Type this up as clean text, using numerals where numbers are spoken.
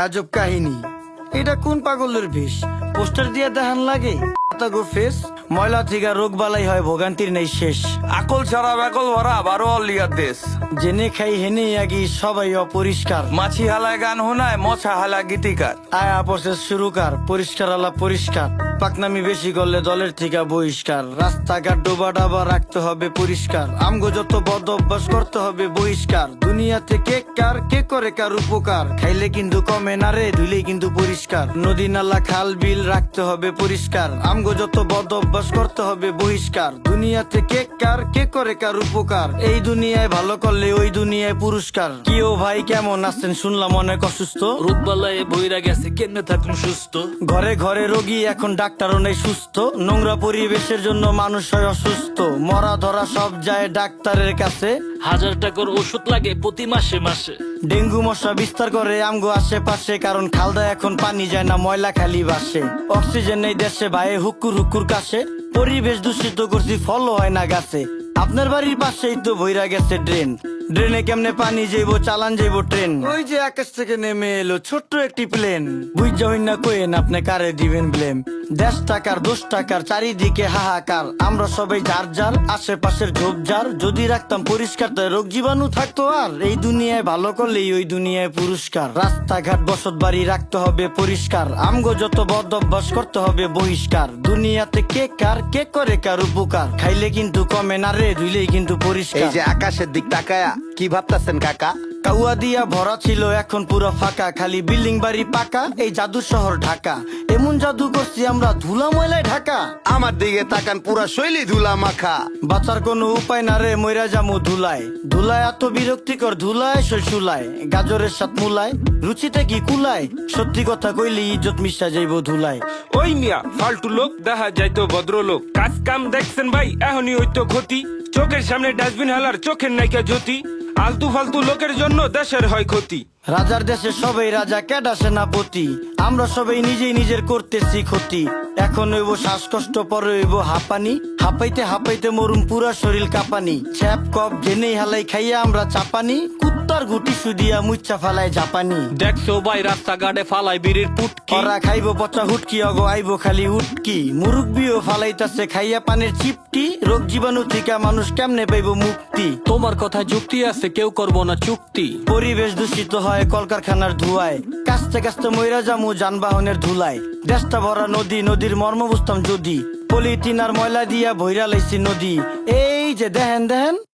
আজব কাহিনী। এটা কোন পাগলের বেশ? পোস্টার দিয়ে দেখান লাগে গো ফেস। ময়লা থেকে রোগ বালাই হয়, ভোগান্তির নেই শেষ। আকল ছাড়া বেকল ভরা বারো অলিয়ার দেশ। জেনে খাই হেনে আগি সবাই অপরিষ্কার। মাছি হালায় গান হোনায়, মশা হালা গীতিকার। আয়া প্রসেস শুরুকার, পরিষ্কার আলা পরিষ্কার। পাকনামি বেশি করলে দলের থেকে বহিষ্কার। রাস্তাঘাট ডোবা ডাবা রাখতে হবে পরিষ্কার। আমগো যত বদ অভ্যাস করতে হবে বহিষ্কার। দুনিয়াতে কে কার কে করে কার উপকার, খাইলে কিন্তু কমে না রে, ধুলে কিন্তু পরিষ্কার। নদী নালা খাল বিল রাখতে হবে পরিষ্কার। আমগো যত বদ অভ্যাস করতে হবে বহিষ্কার। দুনিয়াতে কে কার কে করে কার উপকার, এই দুনিয়ায় ভালো করলে ওই দুনিয়ায় পুরস্কার। কি ও ভাই কেমন আছেন? শুনলাম অনেক অসুস্থ। রোগবালায় বইরা গেছে, কেমনে থাকুন সুস্থ? ঘরে ঘরে রোগী, এখন ডাক্তারও নেই সুস্থ। নোংরা পরিবেশের জন্য মানুষ হয় অসুস্থ। মরা ধরা সব যায় ডাক্তারের কাছে। 1000 টাকার ওষুধ লাগে প্রতি মাসে মাসে। ডেঙ্গু মশা বিস্তার করে আমগো আশেপাশে, কারণ খালদা এখন পানি যায় না, ময়লা খালি বাসে। অক্সিজেন নেই দেশে ভাই, হুকুর হুকুর কাশে। পরিবেশ দূষিত করছি, ফলও হয় না গাছে। আপনার বাড়ির পাশেই তো বইরা গেছে ড্রেন। ড্রেনে কেমনে পানি যাইবো, চালান যাইবো ট্রেন। ওই যে আকাশ থেকে নেমে এলো ছোট্ট একটি প্লেন। বুঝা হই না কোয়েন আপনি কারে দিবেন ব্লেম। 10 টাকার 10 টাকার চারিদিকে হাহাকার। আমরা সবাই যার যার আশেপাশের ঝোপঝাড় যদি রাখতাম পরিষ্কার, তাই রোগ জীবাণু থাকতো আর। এই দুনিয়ায় ভালো করলেই ওই দুনিয়ায় পুরস্কার। রাস্তাঘাট বসত বাড়ি রাখতে হবে পরিষ্কার। আমগো যত বদ অভ্যাস করতে হবে বহিষ্কার। দুনিয়াতে কে কার কে করে কার উপকার, খাইলে কিন্তু কমে না রে, ধুইলেই কিন্তু এই পরিষ্কার। যে আকাশের দিক তাকায়া কি ভাবতাছেন কাকা? কাউয়া দিয়া ভরা ছিল, এখন পুরো ফাঁকা। খালি বিল্ডিং বাড়ি পাকা, এই জাদু শহর ঢাকা। এমন জাদু করছি আমরা, ধুলা ময়লায় ঢাকা। আমার দিকে তাকান, পুরা শৈলী ধুলা মাখা। বাঁচার কোনো উপায় না রে, মইরা জামু ধুলায়। ধুলায় এত বিরক্তিকর, ধুলায় শৈশুলায়। গাজরের সাথ মুলায়, রুচিতে কি কুলায়? সত্যি কথা কইলে ইজ্জত মিশা যাইব ধুলায়। ওই মিয়া ফালতু লোক দেখা যাইতো ভদ্রলোক। কাজ কাম দেখছেন ভাই, এখনই হইতো ক্ষতি। চোখের সামনে ডাস্টবিন হালার, চোখের নাইকা জ্যোতি। আলতু ফালতু লোকের জন্য দেশের হয় ক্ষতি। রাজার দেশে সবাই রাজা, কেডা সেনাপতি। আমরা সবাই নিজেই নিজের করতেছি ক্ষতি। এখন হইব শ্বাসকষ্ট, পরে হইব হাঁপানি। হাঁপাইতে হাঁপাইতে মরুম, পুরা শরীর কাঁপানি। ছ্যাপ কপ জেনেই হালাই খাইয়া আমরা চাপানি। কুত্তার গুটি সুদিয়া মুচ্চা ফালায় জাপানি। দেখছো ভাই রাস্তাঘাটে ফালাই বিড়ির পুটকি। ওরা খাইব পচা হুটকি, অগো আইব খালি উটকি। মুরুব্বিও ফালাইতাছে খাইয়া পানের চিপটি। রোগ জীবাণু থেকে মানুষ কেমনে পাইব মুক্তি? তোমার কথা যুক্তি আছে, কেউ করবো না চুক্তি। পরিবেশ দূষিত হয় কলকারখানার ধুয়ায়। কাস্তে কাস্তে মইরা জামু যানবাহনের ধুলায়। দেশটা ভরা নদী, নদীর মর্ম বুঝতাম যদি। পলিথিন আর ময়লা দিয়া ভইরা লাইছি নদী। এই যে দেখেন দেখেন